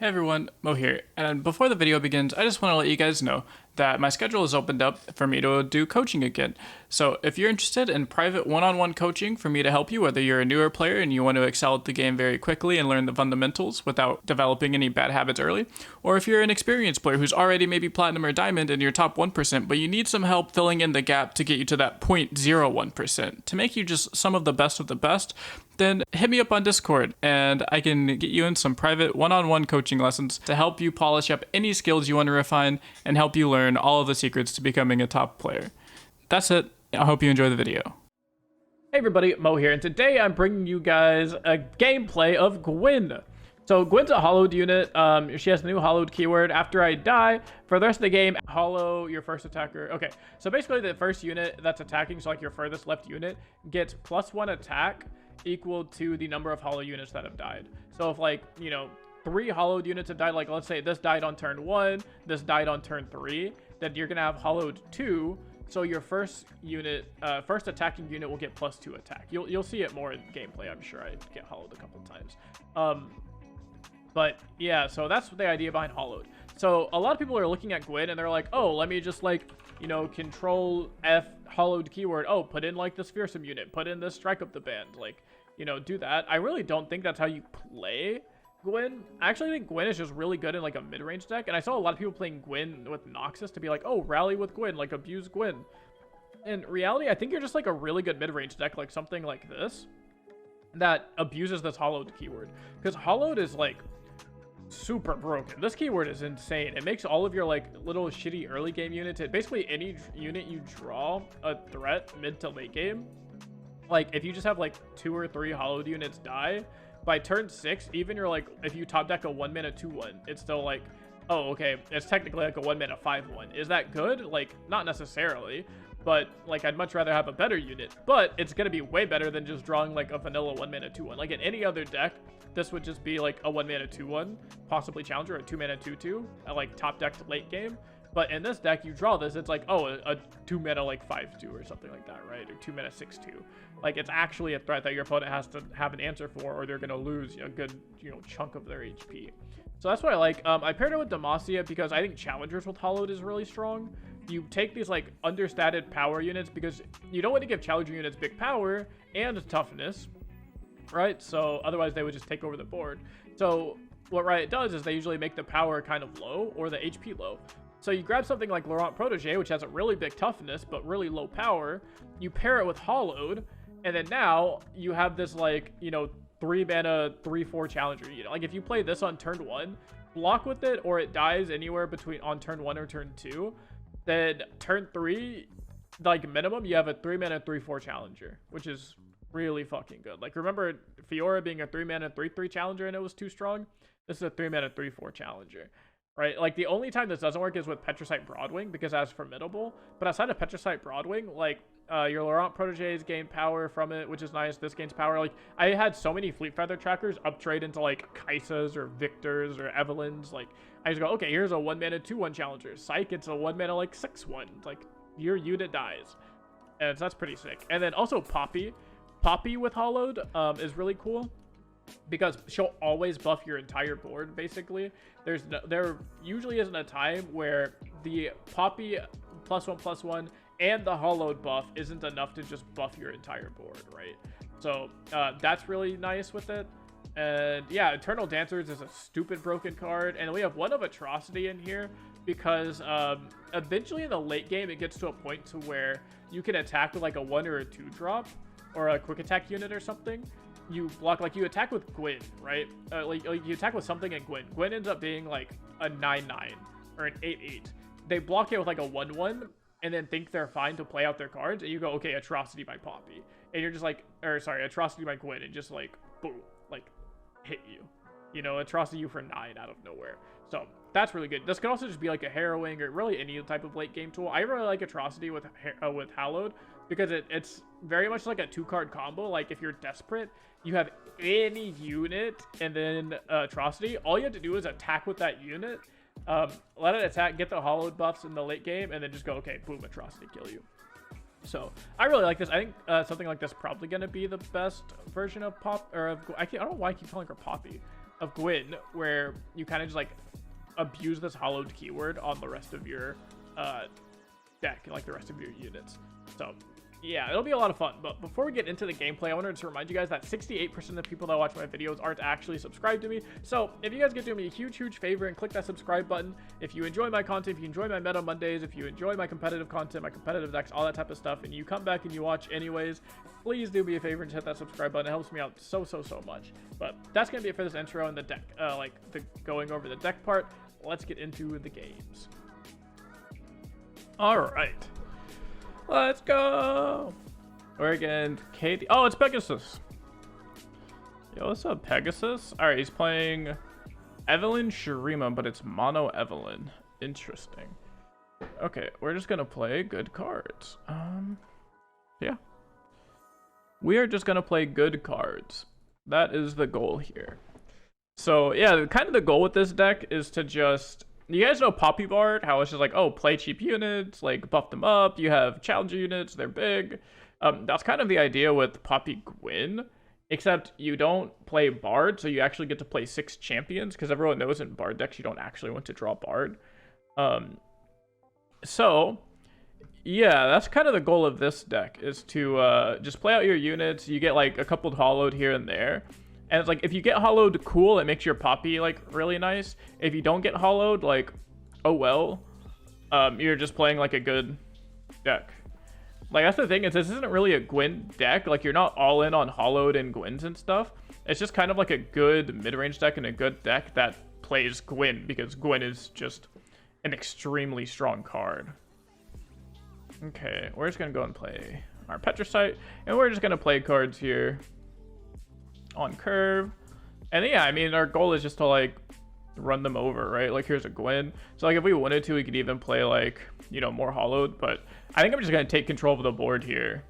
Hey everyone, Mo here, and before the video begins, I just want to let you guys know that my schedule has opened up for me to do coaching again. So if you're interested in private one-on-one coaching for me to help you, whether you're a newer player and you want to excel at the game very quickly and learn the fundamentals without developing any bad habits early, or if you're an experienced player who's already maybe platinum or diamond in your top 1%, but you need some help filling in the gap to get you to that 0.01%, to make you just some of the best, then hit me up on Discord and I can get you in some private one-on-one coaching lessons to help you polish up any skills you want to refine and help you learn all of the secrets to becoming a top player. That's it. I hope you enjoy the video. Hey everybody, Mo here, and today I'm bringing you guys a gameplay of Gwen. So Gwen's a hallowed unit. She has the new hallowed keyword. After I die, for the rest of the game, hollow your first attacker. Okay, so basically the first unit that's attacking, so like your furthest left unit, gets +1 attack equal to the number of hollow units that have died. So if, like, you know, 3 hollowed units have died, like let's say this died on turn 1, this died on turn 3, then you're gonna have hollowed 2. So your first unit, first attacking unit will get +2 attack. You'll see it more in gameplay. I'm sure I get hollowed a couple times. But yeah, so that's the idea behind hollowed. So a lot of people are looking at Gwen and they're like, oh, let me just, like, you know, control F hollowed keyword. Oh, put in like this fearsome unit, put in this strike up the band, like, you know, do that. I really don't think that's how you play Gwen. I actually think Gwen is just really good in like a mid-range deck, and I saw a lot of people playing Gwen with Noxus to be like, oh, rally with Gwen, like abuse Gwen. In reality, I think you're just like a really good mid-range deck, like something like this that abuses this hollowed keyword, because hollowed is like super broken. This keyword is insane. It makes all of your like little shitty early game units, basically any unit you draw, a threat mid to late game. Like if you just have like 2 or 3 hollowed units die by turn 6, even you're like, if you top deck a 1-mana 2/1, it's still like, oh, okay, it's technically like a 1-mana 5/1. Is that good? Like, not necessarily, but like I'd much rather have a better unit. But it's gonna be way better than just drawing like a vanilla 1-mana 2/1. Like in any other deck, this would just be like a 1-mana 2/1, possibly challenger, or a 2-mana 2/2, like top decked late game. But in this deck, you draw this, it's like, oh, a 2-mana like 5/2 or something like that, right? Or 2-mana 6/2. Like, it's actually a threat that your opponent has to have an answer for, or they're gonna lose a good, you know, chunk of their HP. So that's what I like. I paired it with Demacia because I think challengers with hollowed is really strong. You take these like understated power units because you don't want to give challenger units big power and toughness, right? So otherwise they would just take over the board. So what Riot does is they usually make the power kind of low or the HP low. So you grab something like LoR Protege, which has a really big toughness but really low power. You pair it with hollowed, and then now you have this, like, you know, 3-mana 3/4 challenger. You know, like if you play this on turn 1, block with it, or it dies anywhere between on turn 1 or turn 2. Then turn 3, like minimum, you have a 3-mana 3/4 challenger, which is really fucking good. Like, remember Fiora being a 3-mana 3/3 challenger and it was too strong? This is a 3-mana 3/4 challenger. Right, like the only time this doesn't work is with Petricite Broadwing because that's formidable. But outside of Petricite Broadwing, like your Laurent Proteges gain power from it, which is nice. This gains power. Like I had so many Fleet Feather trackers uptrade into like Kaisas or Victors or Evelyns. Like I just go, okay, here's a 1-mana 2/1 challenger. Psych, it's a 1-mana like 6/1. Like your unit dies, and so that's pretty sick. And then also Poppy with hollowed is really cool, because she'll always buff your entire board. Basically, there usually isn't a time where the Poppy +1/+1 and the hollowed buff isn't enough to just buff your entire board, right? So that's really nice with it. And yeah, Eternal Dancers is a stupid broken card, and we have one of Atrocity in here because eventually in the late game it gets to a point to where you can attack with like a 1 or a 2 drop or a quick attack unit or something. You block, like you attack with Gwen, right? Like you attack with something in Gwen. Gwen ends up being like a 9/9 or an 8/8. They block it with like a 1/1 and then think they're fine to play out their cards, and you go, okay, Atrocity by Poppy, and you're just like, or sorry, Atrocity by Gwen, and just like boom, like hit you, you know, Atrocity you for 9 out of nowhere. So that's really good. This could also just be like a harrowing or really any type of late game tool. I really like Atrocity with hallowed because it's very much like a 2-card combo. Like if you're desperate, you have any unit and then Atrocity. All you have to do is attack with that unit, let it attack, get the hollowed buffs in the late game, and then just go, okay, boom, Atrocity, kill you. So I really like this. I think something like this is probably going to be the best version of I don't know why I keep calling her Poppy. of Gwen, where you kind of just like abuse this hallowed keyword on the rest of your deck, like the rest of your units. So yeah, it'll be a lot of fun. But before we get into the gameplay, I wanted to remind you guys that 68% of the people that watch my videos aren't actually subscribed to me. So if you guys could do me a huge favor and click that subscribe button, if you enjoy my content, if you enjoy my Meta Mondays, if you enjoy my competitive content, my competitive decks, all that type of stuff, and you come back and you watch anyways, please do me a favor and just hit that subscribe button. It helps me out so much. But that's gonna be it for this intro and the deck, like the going over the deck part. Let's get into the games. All right. Let's go. We're against Katie. Oh, it's Pegasus. Yo, what's up, Pegasus? All right, he's playing Evelyn Shurima, but it's Mono Evelyn. Interesting. Okay, we're just gonna play good cards. Yeah. We are just gonna play good cards. That is the goal here. So yeah, kind of the goal with this deck is to just, you guys know Poppy Bard, how it's just like, oh, play cheap units, like buff them up. You have challenger units, they're big. That's kind of the idea with Poppy Gwen, except you don't play Bard, so you actually get to play 6 champions, because everyone knows in Bard decks you don't actually want to draw Bard. So yeah, that's kind of the goal of this deck, is to just play out your units. You get like a couple hollowed here and there. And it's like, if you get hollowed, cool, it makes your Poppy like really nice. If you don't get hollowed, like, oh well. You're just playing like a good deck. Like, that's the thing, is this isn't really a Gwen deck. Like, you're not all in on hollowed and Gwens and stuff. It's just kind of like a good mid-range deck and a good deck that plays Gwen, because Gwen is just an extremely strong card. Okay, we're just gonna go and play our Petricite, and we're just gonna play cards here on curve. And yeah, I mean, our goal is just to like run them over, right? Like, here's a Gwen, so like if we wanted to, we could even play like, you know, more hollowed, but I think I'm just gonna take control of the board here.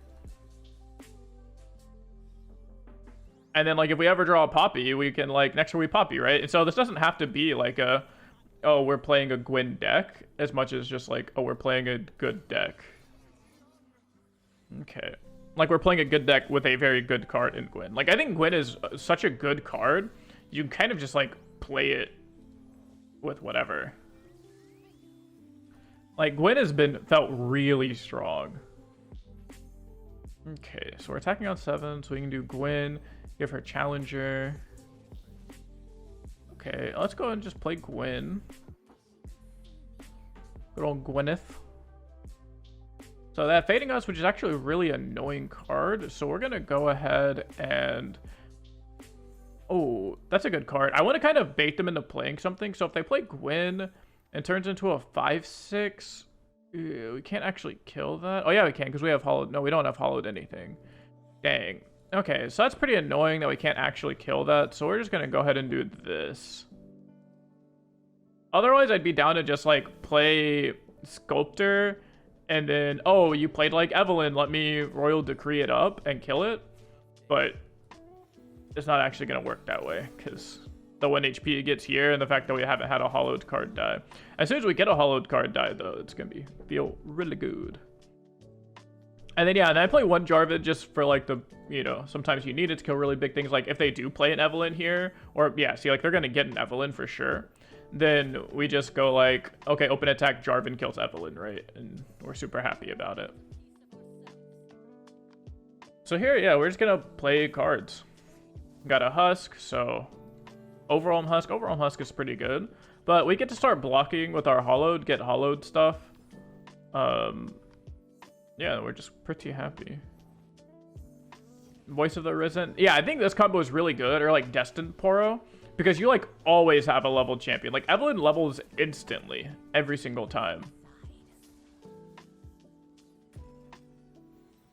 And then like if we ever draw a Poppy, we can like next turn we Poppy, right? And so this doesn't have to be like a, oh, we're playing a Gwen deck, as much as just like, oh, we're playing a good deck. Okay, like we're playing a good deck with a very good card in Gwen. Like, I think Gwen is such a good card, you can kind of just like play it with whatever. Like, Gwen has felt really strong. Okay, so we're attacking on 7, so we can do Gwen, give her challenger. Okay, let's go and just play Gwen. Good old Gwyneth. So that Fading Us, which is actually a really annoying card, so we're gonna go ahead and, oh, that's a good card. I want to kind of bait them into playing something. So if they play Gwen and turns into a 5/6, we can't actually kill that. Oh yeah, we can, because we have hollowed. No, we don't have hollowed anything. Dang. Okay, so that's pretty annoying that we can't actually kill that. So we're just gonna go ahead and do this. Otherwise, I'd be down to just like play Sculptor, and then, oh, you played like Evelyn, let me Royal Decree it up and kill it. But it's not actually going to work that way, because the 1 HP gets here, and the fact that we haven't had a hollowed card die. As soon as we get a hollowed card die, though, it's going to feel really good. And then, yeah, and I play 1 Jarvan just for, like, the, you know, sometimes you need it to kill really big things. Like, if they do play an Evelyn here, or, yeah, see, like, they're going to get an Evelyn for sure. Then we just go like, okay, open attack, Jarvan kills Evelyn, right? And we're super happy about it. So here, yeah, we're just gonna play cards. Got a Husk, so Overwhelm Husk is pretty good. But we get to start blocking with our hollowed, get hollowed stuff. Yeah, we're just pretty happy. Voice of the Risen. Yeah, I think this combo is really good, or like Destined Poro. Because you, like, always have a leveled champion. Like, Evelyn levels instantly, every single time.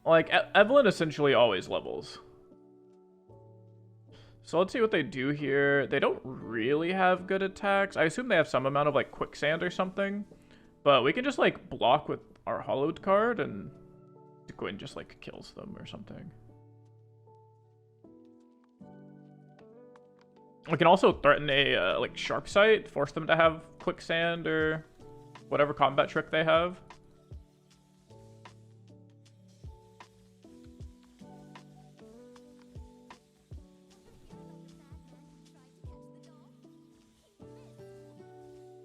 Like, Evelyn essentially always levels. So let's see what they do here. They don't really have good attacks. I assume they have some amount of, like, quicksand or something. But we can just, like, block with our hollowed card, and Gwen just, like, kills them or something. We can also threaten a like sharp sight, force them to have quicksand or whatever combat trick they have.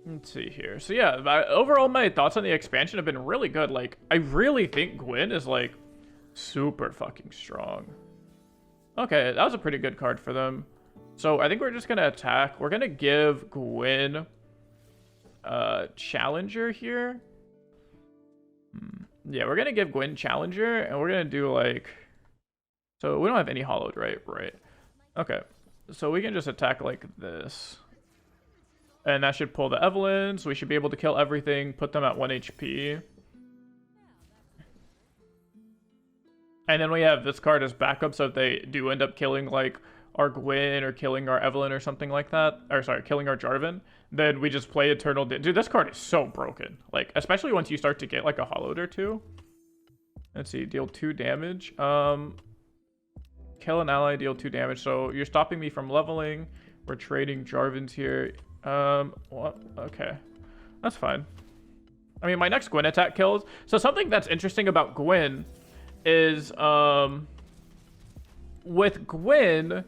Let's see here. So yeah, overall my thoughts on the expansion have been really good. Like, I really think Gwen is like super fucking strong. Okay, that was a pretty good card for them. So I think we're just gonna attack. We're gonna give Gwen Challenger here. Yeah, we're gonna give Gwen Challenger, and we're gonna do like, so we don't have any hallowed, right? Right. Okay, so we can just attack like this. And that should pull the Evelyn, so we should be able to kill everything, put them at 1 HP. And then we have this card as backup, so if they do end up killing, like, our Gwen or killing our Evelyn or something like that, or sorry, killing our Jarvan, then we just play Eternal... Dude, this card is so broken. Like, especially once you start to get, like, a Hallowed or two. Let's see, deal 2 damage. Kill an ally, deal 2 damage. So you're stopping me from leveling. We're trading Jarvans here. What? Okay. That's fine. I mean, my next Gwen attack kills. So something that's interesting about Gwen is, with Gwen,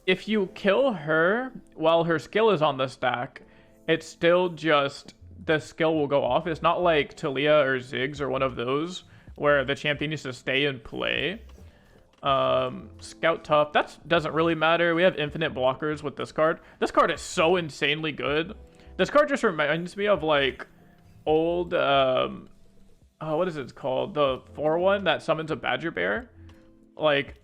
if you kill her while her skill is on the stack, it's still just, the skill will go off. It's not like Talia or Ziggs or one of those where the champion needs to stay and play. Scout Tough, that doesn't really matter. We have infinite blockers with this card. This card is so insanely good. This card just reminds me of like old what is it called, the 4-1 that summons a badger bear. Like,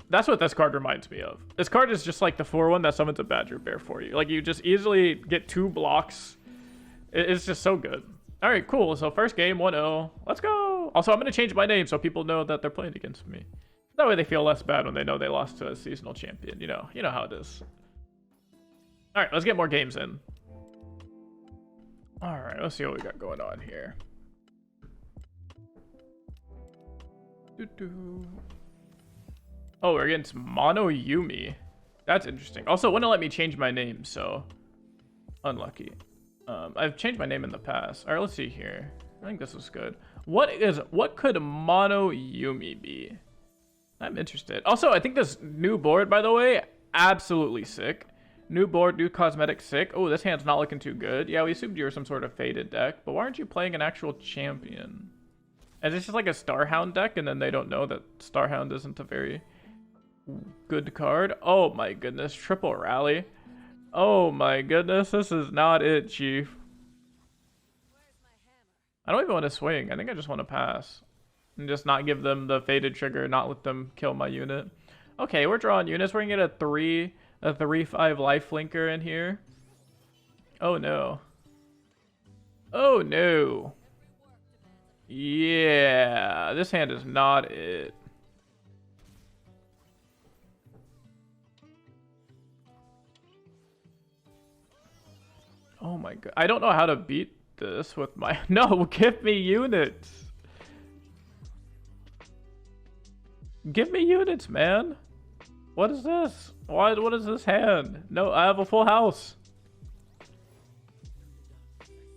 that's what this card reminds me of. This card is just like the 4-1 that summons a badger bear for you. Like, you just easily get 2 blocks. It's just so good. All right, cool. So first game, 1-0. Let's go. Also, I'm gonna change my name so people know that they're playing against me. That way they feel less bad when they know they lost to a seasonal champion. You know how it is. All right, let's get more games in. All right, let's see what we got going on here. Oh, we're against Mono Umi. That's interesting. Also, it wouldn't let me change my name, so unlucky. I've changed my name in the past. All right, let's see here. I think this is good. What could Mono Umi be? I'm interested. Also, I think this new board, by the way, absolutely sick. New board, new cosmetic, sick. Oh, this hand's not looking too good. Yeah, we assumed you were some sort of faded deck, but why aren't you playing an actual champion? Is this just like a Starhound deck, and then they don't know that Starhound isn't a very good card? Oh my goodness, triple rally. Oh my goodness, this is not it, Chief. I don't even want to swing. I think I just want to pass. And just not give them the faded trigger, not let them kill my unit. Okay, we're drawing units. We're gonna get a 3/5 life flinker in here. Oh no. Oh no. Yeah, this hand is not it. Oh my god. I don't know how to beat this with my... No, give me units. Give me units, man. What is this? What is this hand? No, I have a full house.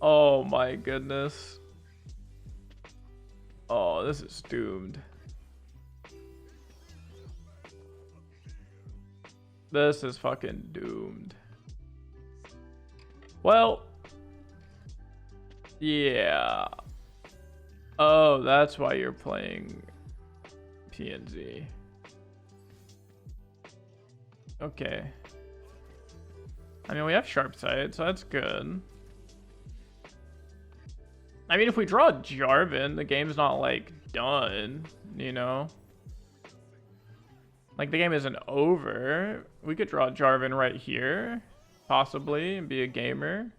Oh my goodness. Oh, this is doomed. This is fucking doomed. Well, yeah. Oh, that's why you're playing PNZ. Okay. I mean, we have sharp sight, so that's good. I mean, if we draw Jarvan, the game's not, like, done, you know? Like, the game isn't over. We could draw Jarvan right here, possibly, and be a gamer.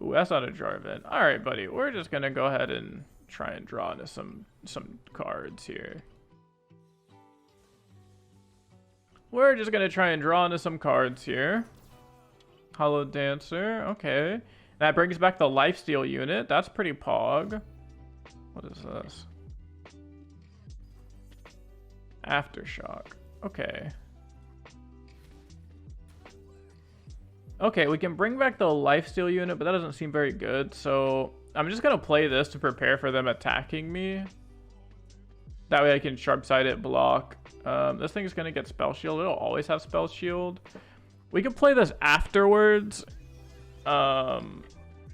Ooh, that's not a Jarvan. Alright, buddy. We're just gonna go ahead and try and draw into some cards here. We're just gonna try and draw into some cards here. Hollow Dancer, okay. That brings back the lifesteal unit. That's pretty pog. What is this? Aftershock. Okay. Okay, we can bring back the lifesteal unit, but that doesn't seem very good. So I'm just gonna play this to prepare for them attacking me. That way I can sharp sight it, block. This thing's gonna get spell shield. It'll always have spell shield. We can play this afterwards Then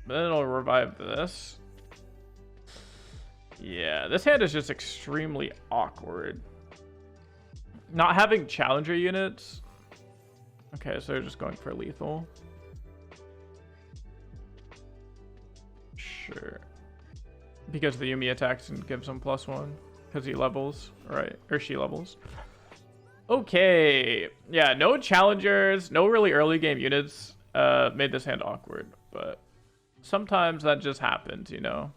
it'll revive this. Yeah, this hand is just extremely awkward. Not having challenger units. Okay, so they're just going for lethal. Sure. Because the Umi attacks and gives him +1. Because he levels, right? Or she levels. Okay. Yeah, no challengers, no really early game units made this hand awkward. But sometimes that just happens, you know?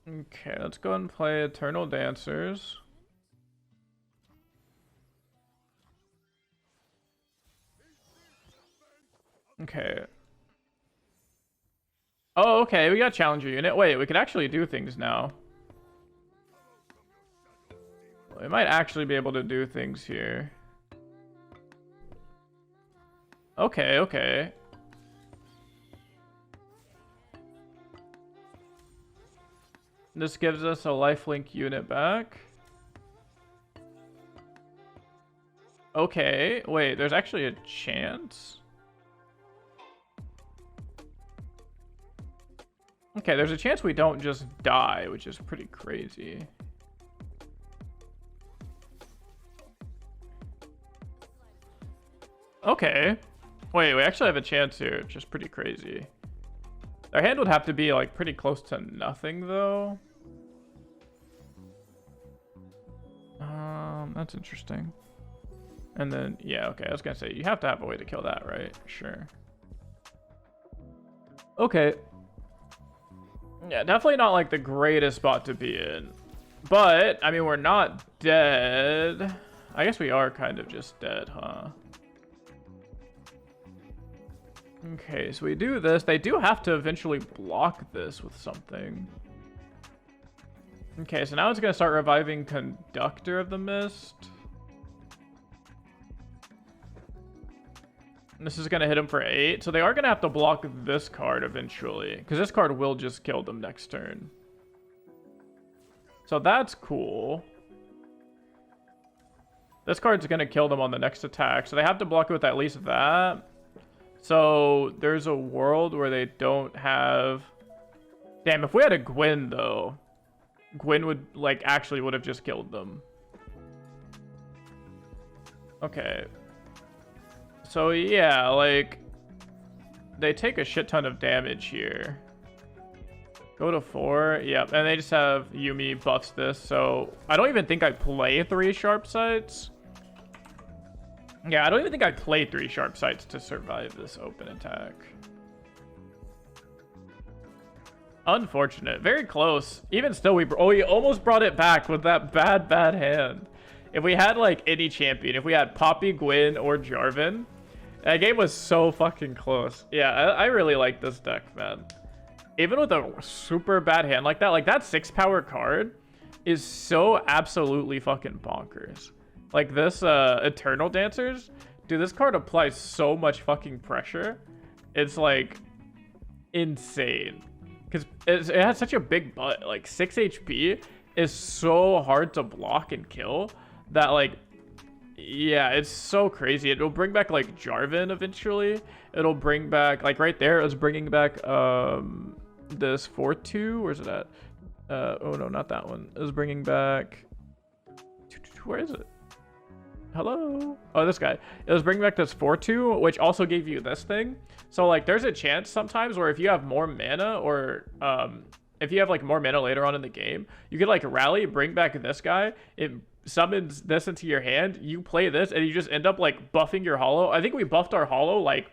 Okay, let's go and play Eternal Dancers. Okay. Oh, okay, we got Challenger unit. Wait, we can actually do things now. We might actually be able to do things here. Okay, okay. This gives us a lifelink unit back. Okay, wait, there's actually a chance? Okay, there's a chance we don't just die, which is pretty crazy. Okay. Wait, we actually have a chance here, which is pretty crazy. Our hand would have to be like pretty close to nothing though. That's interesting. And then, yeah, okay, I was gonna say, you have to have a way to kill that, right? Sure. Okay. Yeah, definitely not like the greatest spot to be in. But, I mean, we're not dead. I guess we are kind of just dead, huh? Okay, so we do this. They do have to eventually block this with something. Okay, so now it's going to start reviving Conductor of the Mist. And this is going to hit him for 8. So they are going to have to block this card eventually. Because this card will just kill them next turn. So that's cool. This card's going to kill them on the next attack. So they have to block it with at least that. So there's a world where they don't have... Damn, if we had a Gwen, though, Gwen would, like, actually would have just killed them. Okay. So, yeah, like, they take a shit ton of damage here. Go to 4. Yep, and they just have Yumi buffs this. So, I don't even think I play 3 sharp sights. Yeah, I don't even think I play 3 sharp sights to survive this open attack. Unfortunate. Very close. Even still, we almost brought it back with that bad hand. If we had, like, any champion, if we had Poppy, Gwen, or Jarvan, that game was so fucking close. Yeah, I really like this deck, man. Even with a super bad hand like that 6 power card is so absolutely fucking bonkers. Like this Eternal Dancers, dude, this card applies so much fucking pressure. It's like insane. Because it has such a big butt. Like 6 HP is so hard to block and kill that, like, yeah, it's so crazy. It'll bring back like Jarvan eventually. It'll bring back, like right there, it was bringing back this 4-2. Where's it at? Oh no, not that one. It was bringing back, where is it? Hello? Oh, this guy. It was bringing back this 4-2, which also gave you this thing. So, like, there's a chance sometimes where if you have more mana or if you have, like, more mana later on in the game, you could, like, rally, bring back this guy. It summons this into your hand. You play this, and you just end up, like, buffing your hollow. I think we buffed our hollow, like,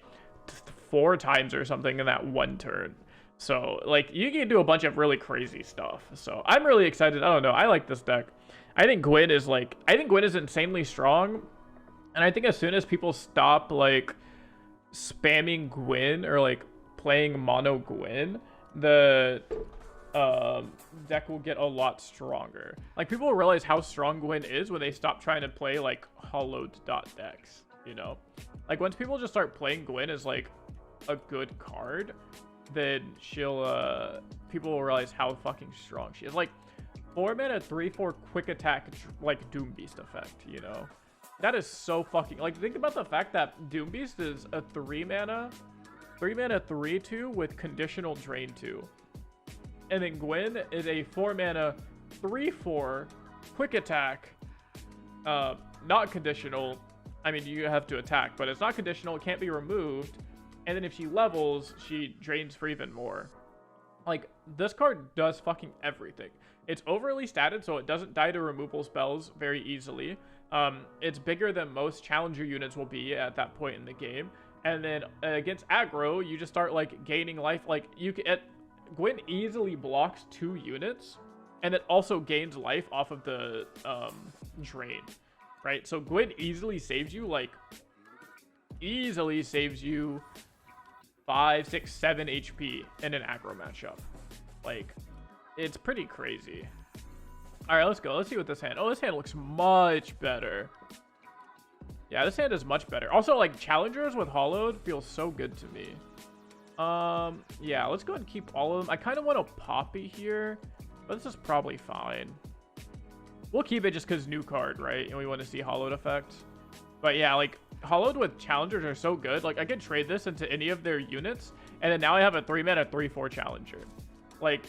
4 times or something in that one turn. So, like, you can do a bunch of really crazy stuff. So, I'm really excited. I don't know. I like this deck. I think Gwen is insanely strong. And I think as soon as people stop like spamming Gwen or like playing mono Gwen, the deck will get a lot stronger. Like people will realize how strong Gwen is when they stop trying to play like hallowed decks, you know? Like once people just start playing Gwen as like a good card, then people will realize how fucking strong she is. Like 4 mana 3/4 quick attack like Doom Beast effect, you know? That is so fucking... Like, think about the fact that Doom Beast is a 3-mana 3-2 with conditional drain 2. And then Gwen is a 4-mana 3/4 quick attack. Not conditional. I mean, you have to attack, but it's not conditional. It can't be removed. And then if she levels, she drains for even more. Like, this card does fucking everything. It's overly statted, so it doesn't die to removal spells very easily. It's bigger than most challenger units will be at that point in the game. And then against aggro, you just start, like, gaining life. Like, you can... Gwen easily blocks 2 units, and it also gains life off of the drain, right? So Gwen easily saves you, like, easily saves you 5, 6, 7 HP in an aggro matchup. Like, it's pretty crazy. All right, let's go. Let's see what this hand... Oh, this hand looks much better. Yeah, this hand is much better. Also, like, challengers with hallowed feels so good to me. Yeah, let's go ahead and keep all of them. I kind of want a Poppy here, but this is probably fine. We'll keep it just because new card, right? And we want to see hallowed effect. But yeah, like, hallowed with challengers are so good. Like, I could trade this into any of their units, and then now I have a 3-mana 3/4 challenger. Like,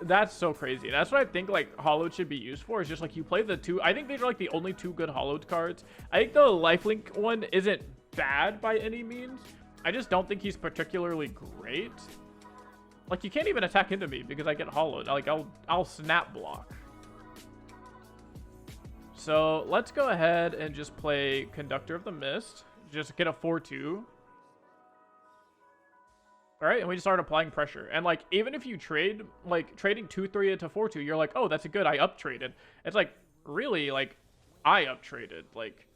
that's so crazy. And that's what I think, like, hallowed should be used for, is just, like, you play the 2... I think these are, like, the only 2 good hallowed cards. I think the lifelink one isn't bad by any means. I just don't think he's particularly great. Like, you can't even attack into me because I get hollowed. Like, I'll snap block. So let's go ahead and just play Conductor of the Mist. Just get a 4/2. All right, and we just start applying pressure. And, like, even if you trade, like, trading 2/3 into 4/2, you're like, oh, that's a good. I up traded. It's like, really, like, I up traded. Like,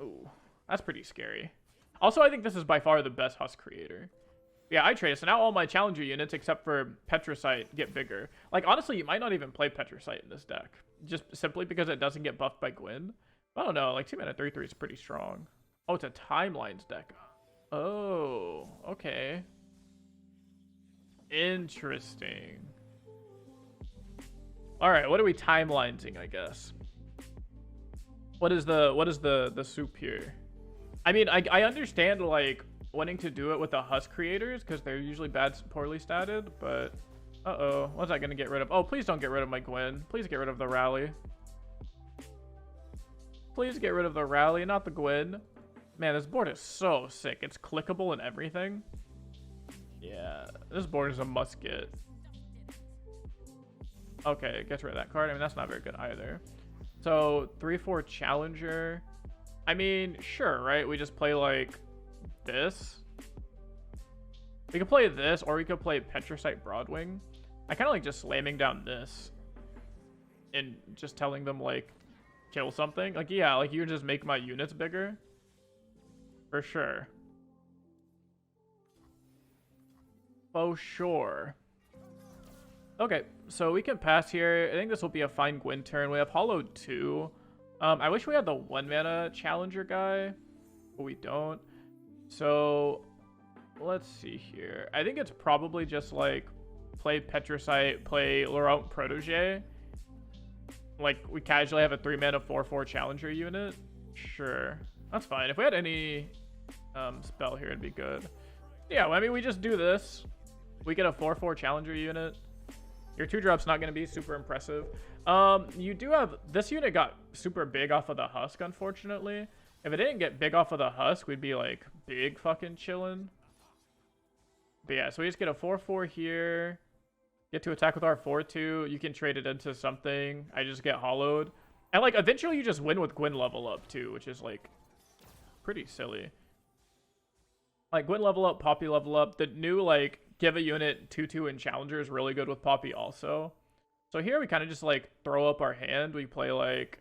ooh, that's pretty scary. Also, I think this is by far the best Husk creator. Yeah, I traded. So now all my challenger units, except for Petricite, get bigger. Like, honestly, you might not even play Petricite in this deck. Just simply because it doesn't get buffed by Gwen. I don't know. Like, 2-mana 3/3 is pretty strong. Oh, it's a Timelines deck. Oh, okay. Interesting. All right, what are we timelinesing, I guess? What is the soup here? I mean, I understand, like, wanting to do it with the Husk creators because they're usually poorly statted, but uh-oh, what's that gonna get rid of? Oh, please don't get rid of my Gwen. Please get rid of the rally. Please get rid of the rally, not the Gwen. Man, this board is so sick. It's clickable and everything. Yeah, this board is a must get. Okay, it gets rid of that card. I mean, that's not very good either. So 3/4 challenger. I mean, sure, right? We just play, like, this. We could play this, or we could play Petricite Broadwing. I kind of like just slamming down this and just telling them, like, kill something. Like, yeah, like, you just make my units bigger. For sure. For sure. Okay, so we can pass here. I think this will be a fine Gwen turn. We have Hallowed 2. I wish we had the 1-mana challenger guy, but we don't. So let's see here. I think it's probably just like play Petricite, play Laurent Protege. Like, we casually have a 3-mana 4/4 challenger unit. Sure, that's fine. If we had any spell here, it'd be good. Yeah, I mean, we just do this. We get a 4/4 challenger unit. Your 2-drop's not going to be super impressive. You do have... This unit got super big off of the Husk, unfortunately. If it didn't get big off of the Husk, we'd be, like, big fucking chillin'. But yeah, so we just get a 4/4 here. Get to attack with our 4/2. You can trade it into something. I just get hollowed. And, like, eventually you just win with Gwen level up, too, which is, like, pretty silly. Like, Gwen level up, Poppy level up. The new, like, give a unit 2/2 and challenger is really good with Poppy also. So here we kind of just, like, throw up our hand. We play, like...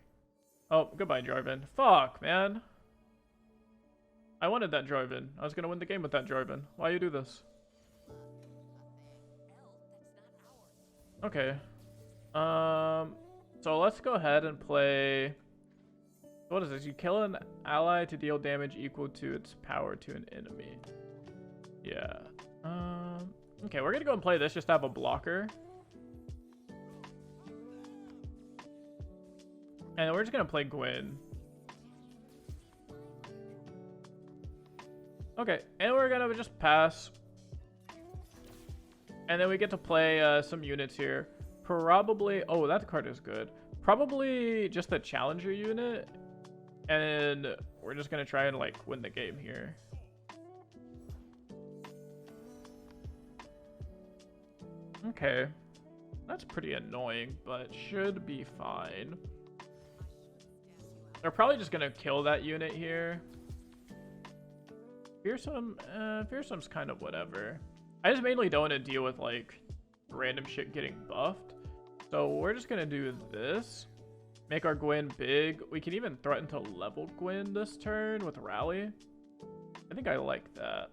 Oh, goodbye, Jarvan. Fuck, man. I wanted that Jarvan. I was going to win the game with that Jarvan. Why you do this? Okay. So let's go ahead and play... What is this? You kill an ally to deal damage equal to its power to an enemy. Yeah. Okay, we're gonna go and play this just to have a blocker. And we're just gonna play Gwen. Okay, and we're gonna just pass. And then we get to play some units here. Probably, oh, that card is good. Probably just the challenger unit. And we're just gonna try and like win the game here. Okay. That's pretty annoying, but should be fine. They're probably just gonna kill that unit here. Fearsome's kind of whatever. I just mainly don't want to deal with like random shit getting buffed. So we're just gonna do this. Make our Gwen big. We can even threaten to level Gwen this turn with Rally. I think I like that.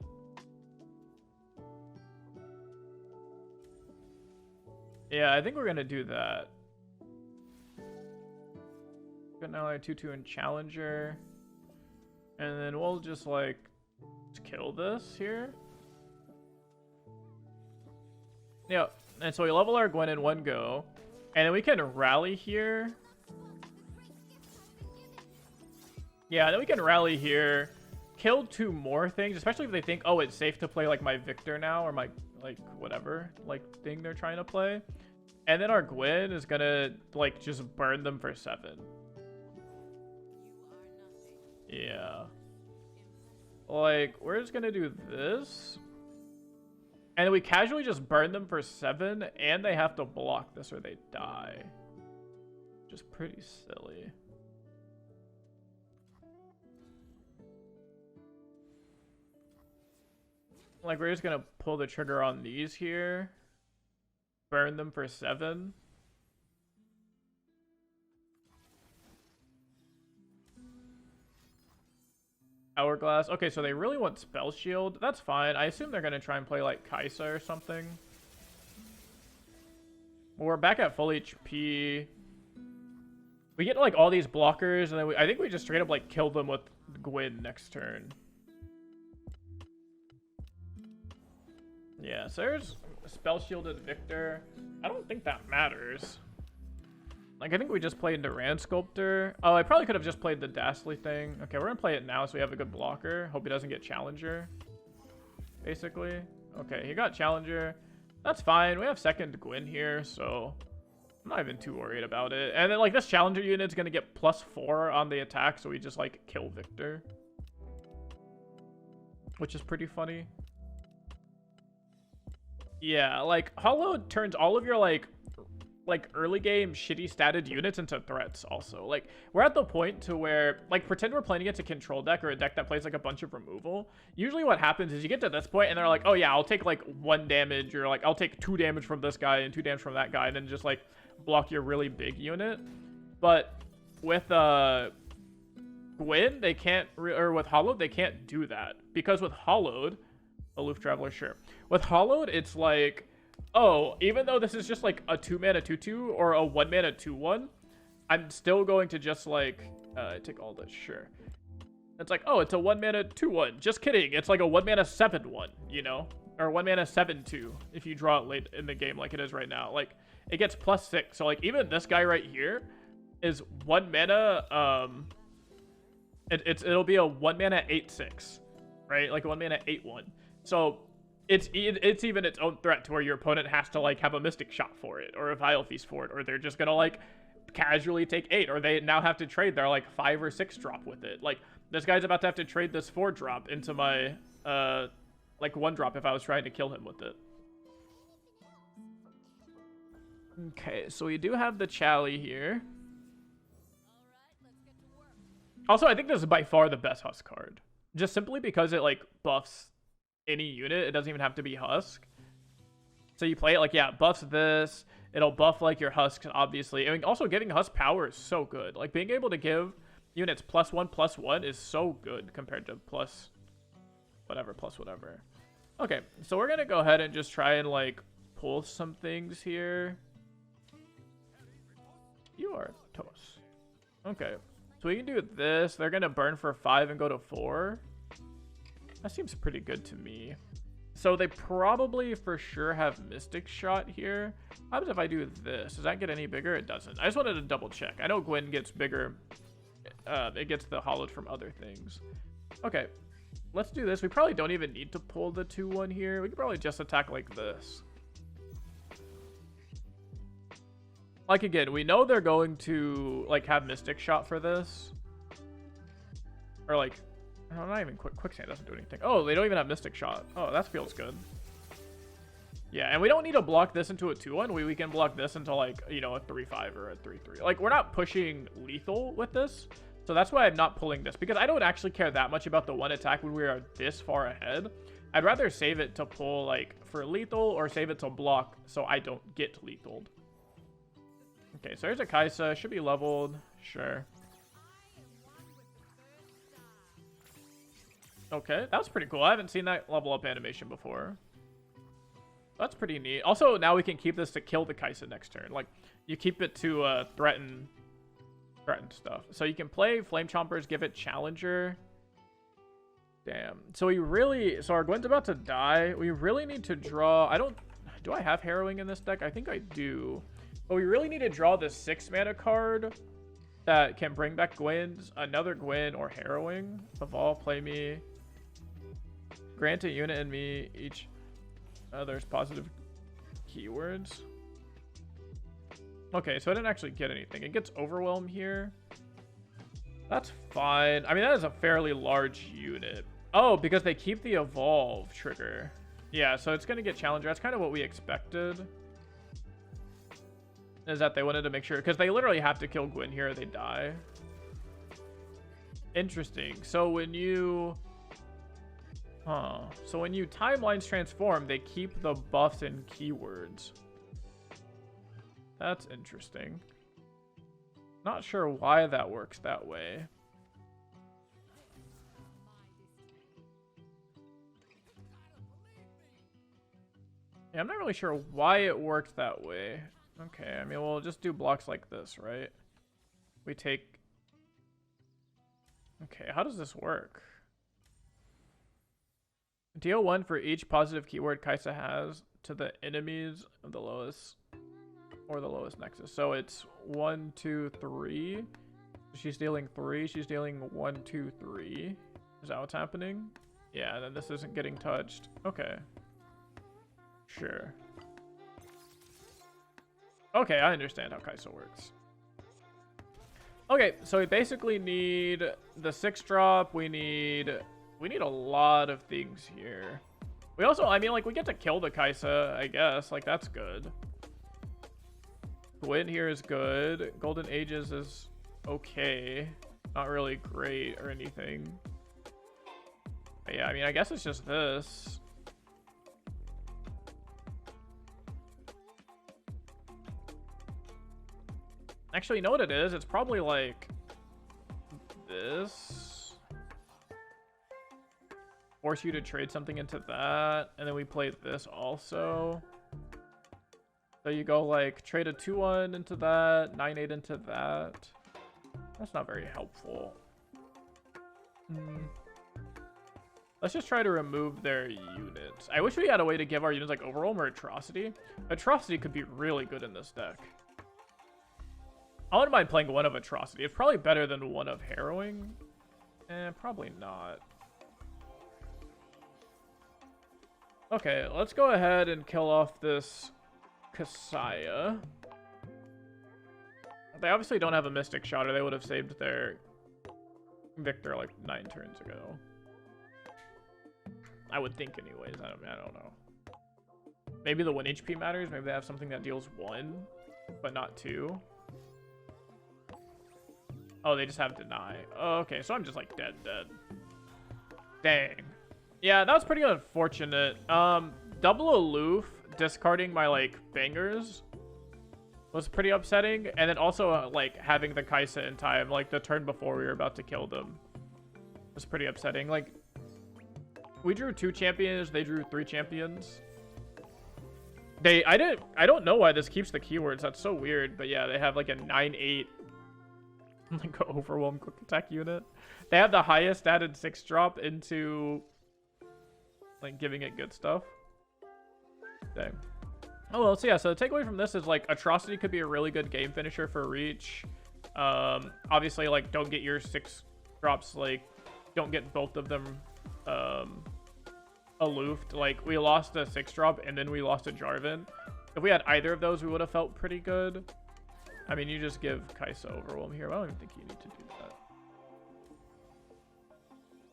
Yeah, I think we're gonna do that. Got now like 2/2 and Challenger. And then we'll just like kill this here. Yeah, and so we level our Gwen in one go. And then we can rally here. Yeah, then we can rally here. Kill 2 more things, especially if they think, oh, it's safe to play like my Victor now, or my like whatever like thing they're trying to play. And then our Gwen is gonna like just burn them for 7. Yeah. Like, we're just gonna do this. And we casually just burn them for 7, and they have to block this or they die. Just pretty silly. Like, we're just gonna pull the trigger on these here. Burn them for 7. Hourglass. Okay, so they really want Spell Shield. That's fine. I assume they're going to try and play like Kaisa or something. We're back at full HP. We get like all these blockers, and then I think we just straight up like kill them with Gwen next turn. Yeah, so there's Spell Shielded Victor. I don't think that matters. Like, I think we just played Duran Sculptor. Oh, I probably could have just played the Dastly thing. Okay, we're going to play it now so we have a good blocker. Hope he doesn't get Challenger, basically. Okay, he got Challenger. That's fine. We have second Gwen here, so I'm not even too worried about it. And then, like, this Challenger unit's going to get +4 on the attack, so we just, like, kill Victor. Which is pretty funny. Yeah, like, hallowed turns all of your, like early game shitty statted units into threats also. Like, we're at the point to where, like, pretend we're playing against a control deck or a deck that plays like a bunch of removal. Usually what happens is you get to this point and they're like, oh yeah, I'll take like 1 damage, or like I'll take 2 damage from this guy and 2 damage from that guy, and then just like block your really big unit. But with Gwen, they can't, or with hallowed, they can't do that, because with hallowed, Aloof Traveler, sure, with hallowed, it's like, oh, even though this is just like a 2-mana 2/2 or a 1-mana 2/1, I'm still going to just like take all this, sure. It's like, oh, it's a 1-mana 2/1. Just kidding. It's like a 1-mana 7/1, you know, or 1-mana 7/2 if you draw it late in the game like it is right now. Like, it gets +6. So like even this guy right here is 1 mana. It'll be a 1-mana 8/6, right? Like a 1-mana 8/1. So it's even its own threat to where your opponent has to like have a Mystic Shot for it, or a Vile Feast for it, or they're just gonna like casually take 8, or they now have to trade their like 5 or 6 drop with it. Like, this guy's about to have to trade this 4 drop into my like 1 drop if I was trying to kill him with it. Okay, so we do have the Chally here. Also, I think this is by far the best Husk card, just simply because it like buffs any unit. It doesn't even have to be Husk. So you play it like, yeah, it buffs this. It'll buff like your Husks, obviously. I mean, also giving Husk power is so good. Like, being able to give units +1/+1 is so good compared to plus whatever. Okay, so we're gonna go ahead and just try and like pull some things here. You are toast. Okay, so we can do this. They're gonna burn for 5 and go to 4. That seems pretty good to me. So they probably for sure have Mystic Shot here. How happens if I do this? Does that get any bigger? It doesn't. I just wanted to double check. I know Gwen gets bigger. It gets the hallowed from other things. Okay. let's do this. We probably don't even need to pull the 2-1 here. We could probably just attack like this. Like, again, we know they're going to, like, have Mystic Shot for this. Or, like, no, not even Quicksand doesn't do anything. Oh, they don't even have Mystic Shot. Oh, that feels good. Yeah, and we don't need to block this into a 2-1. We can block this into, like, you know, a 3-5 or a 3-3. Like, we're not pushing lethal with this. So that's why I'm not pulling this. Because I don't actually care that much about the 1 attack when we are this far ahead. I'd rather save it to pull, like, for lethal or save it to block so I don't get lethaled. Okay, so there's a Kaisa. Should be leveled. Sure. Okay, that was pretty cool. I haven't seen that level up animation before. That's pretty neat. Also, now we can keep this to kill the Kaisa next turn. Like, you keep it to threaten stuff. So you can play Flame Chompers, give it Challenger. Damn. So our Gwen's about to die. We really need to draw. Do I have Harrowing in this deck? I think I do. But we really need to draw the 6-mana card that can bring back Gwen's, another Gwen, or Harrowing. Evolve, play me. Grant a unit and me each other's positive keywords. Okay, so I didn't actually get anything. It gets Overwhelm here. That's fine. I mean, that is a fairly large unit. Oh, because they keep the Evolve trigger. Yeah, so it's going to get Challenger. That's kind of what we expected. Is that they wanted to make sure, because they literally have to kill Gwen here or they die. Interesting. So when you timelines transform, they keep the buffs and keywords. That's interesting. Not sure why that works that way. Yeah, I'm not really sure why it worked that way. Okay, I mean, we'll just do blocks like this, right? We take... Okay, how does this work? Deal 1 for each positive keyword Kaisa has to the enemies of the lowest or the lowest nexus. So it's 1, 2, 3. She's dealing 3. She's dealing 1, 2, 3. Is that what's happening? Yeah, then this isn't getting touched. Okay. Sure. Okay, I understand how Kaisa works. Okay, so we basically need the 6-drop. We need a lot of things here. We also, I mean, like, we get to kill the Kaisa, I guess. Like, that's good. Gwen here is good. Golden Ages is okay. Not really great or anything. But yeah, I mean, I guess it's just this. Actually, you know what it is? It's probably like this. Force you to trade something into that. And then we play this also. So you go like trade a 2-1 into that, 9-8 into that. That's not very helpful. Let's just try to remove their units. I wish we had a way to give our units like Overwhelm or Atrocity. Atrocity could be really good in this deck. I wouldn't mind playing one of Atrocity. It's probably better than one of Harrowing. Probably not. Okay, let's go ahead and kill off this Kasia. They obviously don't have a Mystic Shot, or they would have saved their Victor like 9 turns ago. I would think anyways. I don't know. Maybe the 1 HP matters. Maybe they have something that deals 1, but not 2. Oh, they just have Deny. Oh, okay, so I'm just like dead. Dang. Yeah, that was pretty unfortunate. Double Aloof, discarding my like bangers was pretty upsetting. And then also like having the Kaisa in time, like the turn before we were about to kill them, was pretty upsetting. Like, we drew 2 champions, they drew 3 champions. I don't know why this keeps the keywords. That's so weird. But yeah, they have like a 9-8 like Overwhelm quick attack unit. They have the highest added 6-drop into like giving it good stuff. Dang. Oh well, so yeah, so the takeaway from this is like Atrocity could be a really good game finisher for Reach. Obviously, like, don't get your 6 drops, like don't get both of them aloof. Like, we lost a 6-drop and then we lost a Jarvan. If we had either of those, we would have felt pretty good. I mean, you just give Kai'Sa Overwhelm here. I don't even think you need to do that.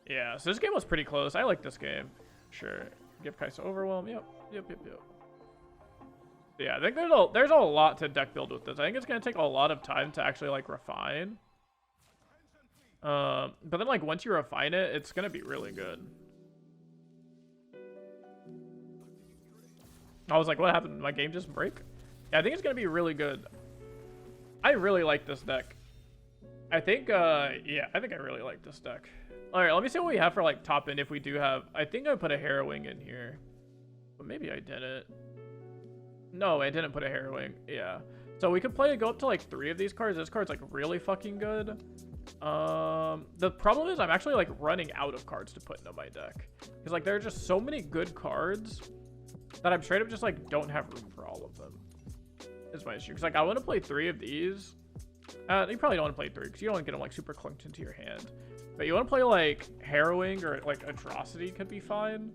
Yeah, so this game was pretty close. I like this game. Sure. Give Kai'Sa Overwhelm. Yep. Yeah, I think there's a lot to deck build with this. I think it's going to take a lot of time to actually, like, refine. But then, like, once you refine it, it's going to be really good. I was like, what happened? Did my game just break? Yeah, I think it's going to be really good. I really like this deck. I think, yeah, I think I really like this deck. All right, let me see what we have for, like, top end if we do have... I think I put a Harrowing in here. But maybe I didn't. No, I didn't put a Harrowing. Yeah. So we could go up to, like, 3 of these cards. This card's, like, really fucking good. The problem is I'm actually, like, running out of cards to put into my deck. Because, like, there are just so many good cards that I'm straight up just, like, don't have room for all of them. Is my issue. Because, like, I want to play 3 of these. You probably don't want to play 3 because you don't want to get them, like, super clunked into your hand. But you want to play, like, Harrowing or, like, Atrocity could be fine.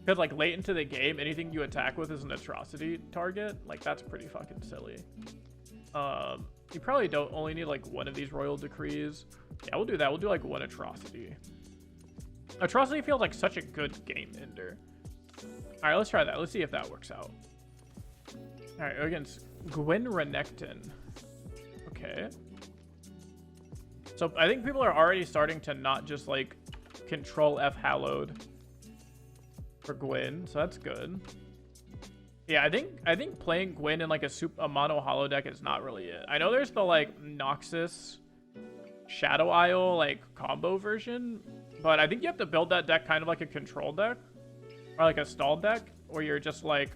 Because, like, late into the game, anything you attack with is an Atrocity target. Like, that's pretty fucking silly. You probably don't only need, like, 1 of these Royal Decrees. Yeah, we'll do that. We'll do, like, 1 Atrocity. Atrocity feels like such a good game ender. All right, let's try that. Let's see if that works out. All right, against Gwen Renekton. Okay. So I think people are already starting to not just, like, control F hallowed for Gwen, so that's good. Yeah, I think playing Gwen in, like, a mono hollow deck is not really it. I know there's the, like, Noxus Shadow Isle, like, combo version, but I think you have to build that deck kind of like a control deck or like a stall deck where you're just like,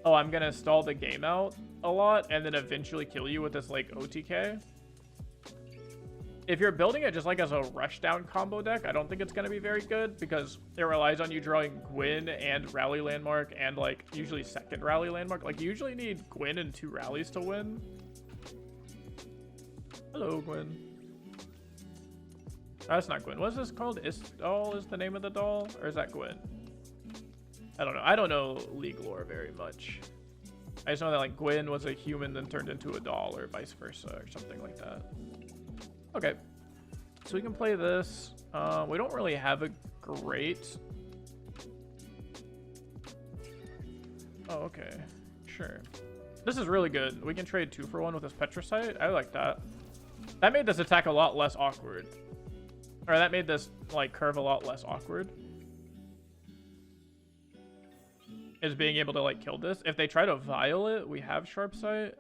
oh, I'm gonna stall the game out a lot and then eventually kill you with this, like, OTK. If you're building it just, like, as a rushdown combo deck, I don't think it's going to be very good because it relies on you drawing Gwen and Rally Landmark and, like, usually second Rally Landmark. Like, you usually need Gwen and 2 rallies to win. Hello, Gwen. That's not Gwen. What's this called? Istall is the name of the doll? Or is that Gwen? I don't know. I don't know League lore very much. I just know that, like, Gwen was a human then turned into a doll or vice versa or something like that. Okay, so we can play this. We don't really have a great... Oh, okay. Sure. This is really good. We can trade 2 for 1 with this Petricite. I like that. That made this attack a lot less awkward. Or that made this, like, curve a lot less awkward. Is being able to, like, kill this. If they try to vial it, we have Sharp Sight.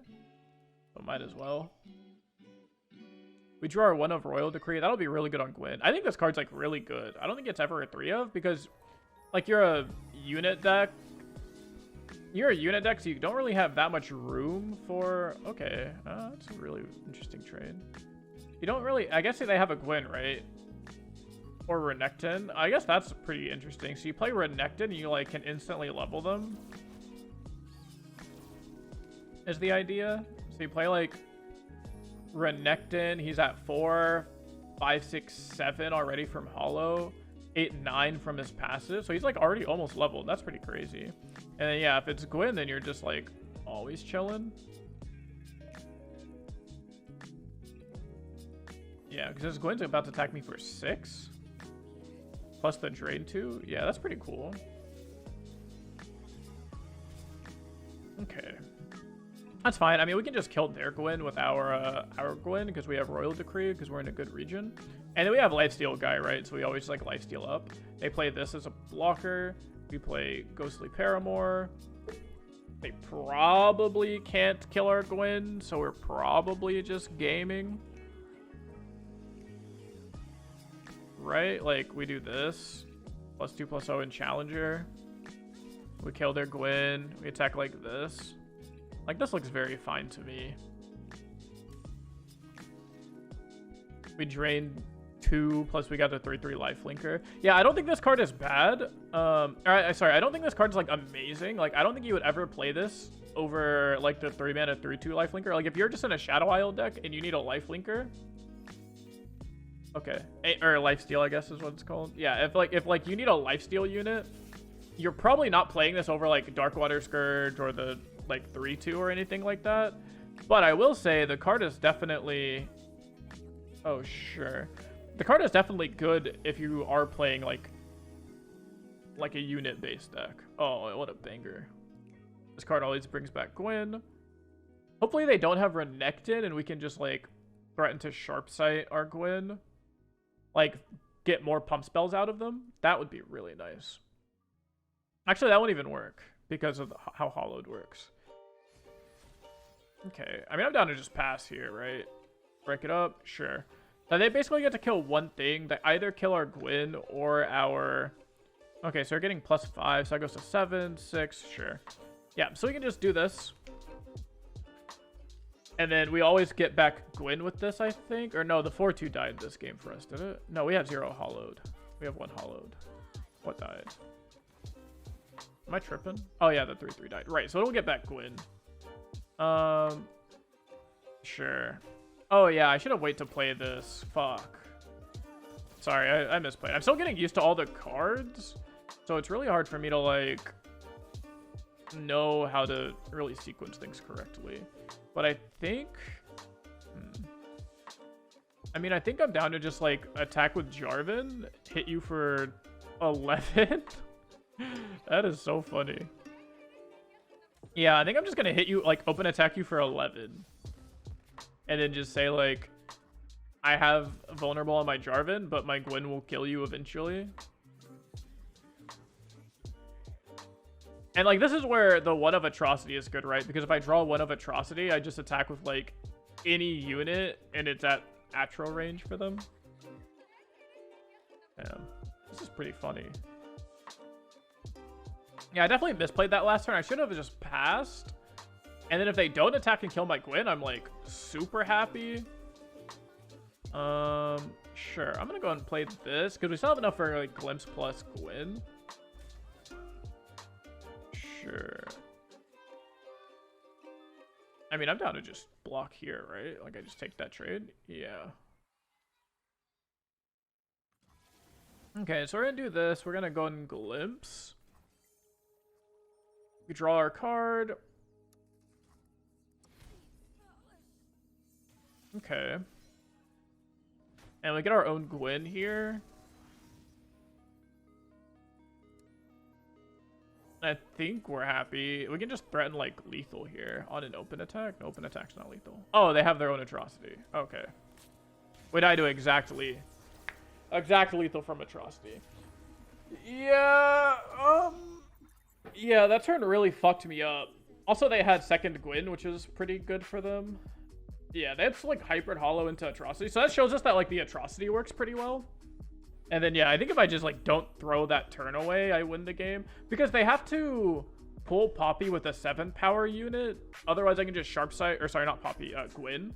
So might as well. We drew our 1 of Royal Decree. That'll be really good on Gwen. I think this card's, like, really good. I don't think it's ever a 3 of because, like, you're a unit deck. You're a unit deck, so you don't really have that much room for... Okay, that's a really interesting trade. You don't really... I guess they have a Gwen, right? Or Renekton. I guess that's pretty interesting. So you play Renekton and you, like, can instantly level them. Is the idea. So you play, like... Renekton, he's at 4, 5, 6, 7 already from Hollow, 8, 9 from his passive. So he's, like, already almost leveled. That's pretty crazy. And then, yeah, if it's Gwen, then you're just, like, always chilling. Yeah, because this Gwen's about to attack me for 6. Plus the Drain 2. Yeah, that's pretty cool. Okay. That's fine. I mean, we can just kill their Gwen with our Gwen because we have Royal Decree because we're in a good region. And then we have Lifesteal Guy, right? So we always, like, Lifesteal up. They play this as a blocker. We play Ghostly Paramour. They probably can't kill our Gwen, so we're probably just gaming. Right? Like, we do this. +2/+0 in Challenger. We kill their Gwen. We attack like this. Like, this looks very fine to me. We drained 2, plus we got the 3/3 lifelinker. Yeah, I don't think this card is bad. Alright, sorry, I don't think this card's, like, amazing. Like, I don't think you would ever play this over, like, the 3-mana 3/2 lifelinker. Like, if you're just in a Shadow Isle deck and you need a lifelinker, Okay, or lifesteal, I guess is what it's called. Yeah, if like you need a lifesteal unit, you're probably not playing this over like Darkwater Scourge or the like 3/2 or anything like that. But I will say the card is definitely... Oh, sure. The card is definitely good if you are playing like a unit-based deck. Oh, what a banger. This card always brings back Gwen. Hopefully they don't have Renekton and we can just like threaten to sharp sight our Gwen. Like get more pump spells out of them. That would be really nice. Actually, that won't even work because of how hallowed works. Okay, I mean, I'm down to just pass here, right? Break it up, sure. Now they basically get to kill one thing. They either kill our Gwen or our... Okay, so we're getting +5, so that goes to 7, 6, sure. Yeah, so we can just do this. And then we always get back Gwen with this, I think. Or no, the 4/2 died this game for us, did it? No, we have 0 hallowed. We have 1 hallowed. What died? Am I tripping? Oh yeah, the 3/3 died. Right, so it'll get back Gwen. Sure. Oh yeah, I should have waited to play this. Fuck. Sorry, I misplayed. I'm still getting used to all the cards, so it's really hard for me to like know how to really sequence things correctly. But I think... I mean, I think I'm down to just like attack with Jarvan, hit you for 11. That is so funny. Yeah, I think I'm just gonna hit you, like, open attack you for 11. And then just say, like, I have vulnerable on my Jarvan, but my Gwen will kill you eventually. And, like, this is where the 1 of Atrocity is good, right? Because if I draw 1 of Atrocity, I just attack with, like, any unit, and it's at Atro range for them. Yeah, this is pretty funny. Yeah, I definitely misplayed that last turn. I should have just passed. And then if they don't attack and kill my Gwen, I'm like super happy. Sure. I'm gonna go ahead and play this because we still have enough for like Glimpse plus Gwen. Sure. I mean, I'm down to just block here, right? Like I just take that trade. Yeah. Okay, so we're gonna do this. We're gonna go and Glimpse. We draw our card. Okay. And we get our own Gwen here. I think we're happy. We can just threaten like lethal here on an open attack. No, open attack's not lethal. Oh, they have their own Atrocity. Okay. We die to exact lethal from Atrocity. Yeah, yeah, that turn really fucked me up. Also, they had second Gwen, which is pretty good for them. Yeah, they had like hybrid hollow into Atrocity. So that shows us that like the Atrocity works pretty well. And then, yeah, I think if I just like don't throw that turn away, I win the game. Because they have to pull Poppy with a 7 power unit. Otherwise, I can just sharp sight, or sorry, not Poppy, Gwen.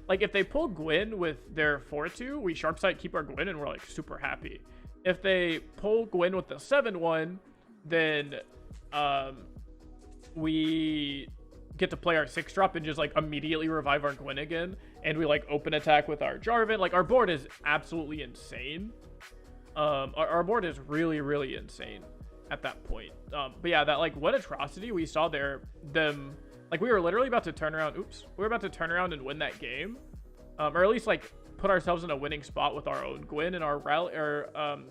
Like if they pull Gwen with their 4/2, we sharp sight, keep our Gwen, and we're like super happy. If they pull Gwen with the 7/1, then we get to play our 6-drop and just like immediately revive our Gwen again, and we like open attack with our Jarvan. Like our board is absolutely insane. Our board is really, really insane at that point. But yeah, that like what Atrocity we saw there, them like we were literally about to turn around. Oops, we were about to turn around and win that game, or at least like put ourselves in a winning spot with our own Gwen and our rally or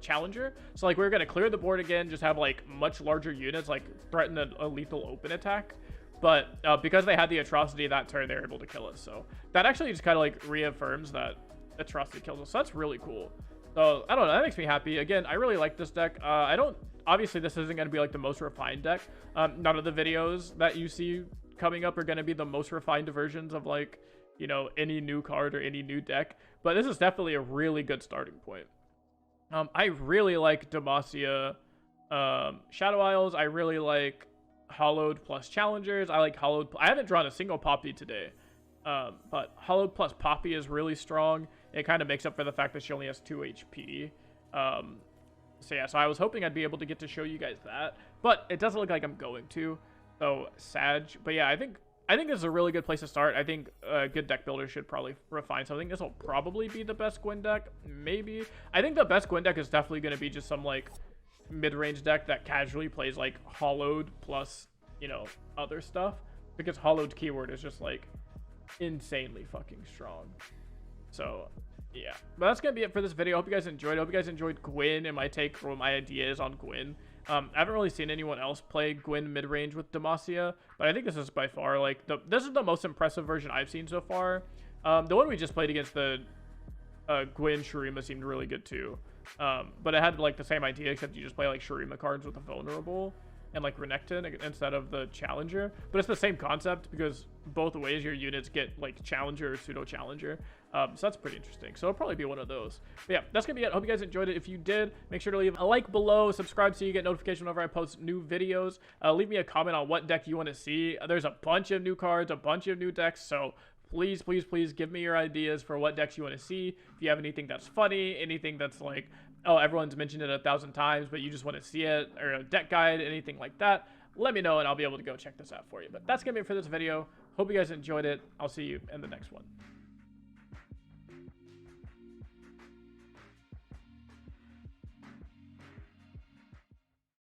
challenger. So like we were gonna clear the board again, just have like much larger units, like threaten a lethal open attack. But because they had the Atrocity that turn, they were able to kill us. So that actually just kind of like reaffirms that Atrocity kills us. So that's really cool. So I don't know, that makes me happy. Again, I really like this deck. I don't, obviously this isn't going to be like the most refined deck. None of the videos that you see coming up are going to be the most refined versions of like, you know, any new card or any new deck. But this is definitely a really good starting point. I really like Demacia, Shadow Isles. I really like Hallowed plus Challengers. I like Hallowed. I haven't drawn a single Poppy today. But Hallowed plus Poppy is really strong. It kind of makes up for the fact that she only has 2 HP. So yeah, so I was hoping I'd be able to get to show you guys that. But it doesn't look like I'm going to. So, Sag. But yeah, I think I think this is a really good place to start. I think a good deck builder should probably refine something. This will probably be the best Gwen deck, maybe. I think the best Gwen deck is definitely going to be just some, like, mid-range deck that casually plays, like, hallowed plus, you know, other stuff. Because hallowed keyword is just, like, insanely fucking strong. So, yeah. But that's going to be it for this video. I hope you guys enjoyed. I hope you guys enjoyed Gwen and my take or my ideas on Gwen. I haven't really seen anyone else play Gwen mid-range with Demacia, but I think this is by far, like, this is the most impressive version I've seen so far. The one we just played against the Gwen Shurima seemed really good too. But it had, like, the same idea, except you just play, like, Shurima cards with a vulnerable and, like, Renekton instead of the Challenger. But it's the same concept because both ways your units get, like, Challenger or Pseudo-Challenger. So that's pretty interesting. So it'll probably be one of those. But yeah, that's going to be it. Hope you guys enjoyed it. If you did, make sure to leave a like below, subscribe so you get notification whenever I post new videos. Leave me a comment on what deck you want to see. There's a bunch of new cards, a bunch of new decks, so please, please, please give me your ideas for what decks you want to see. If you have anything that's funny, anything that's like, oh, everyone's mentioned it 1,000 times, but you just want to see it, or a deck guide, anything like that, let me know and I'll be able to go check this out for you. But that's going to be it for this video. Hope you guys enjoyed it. I'll see you in the next one.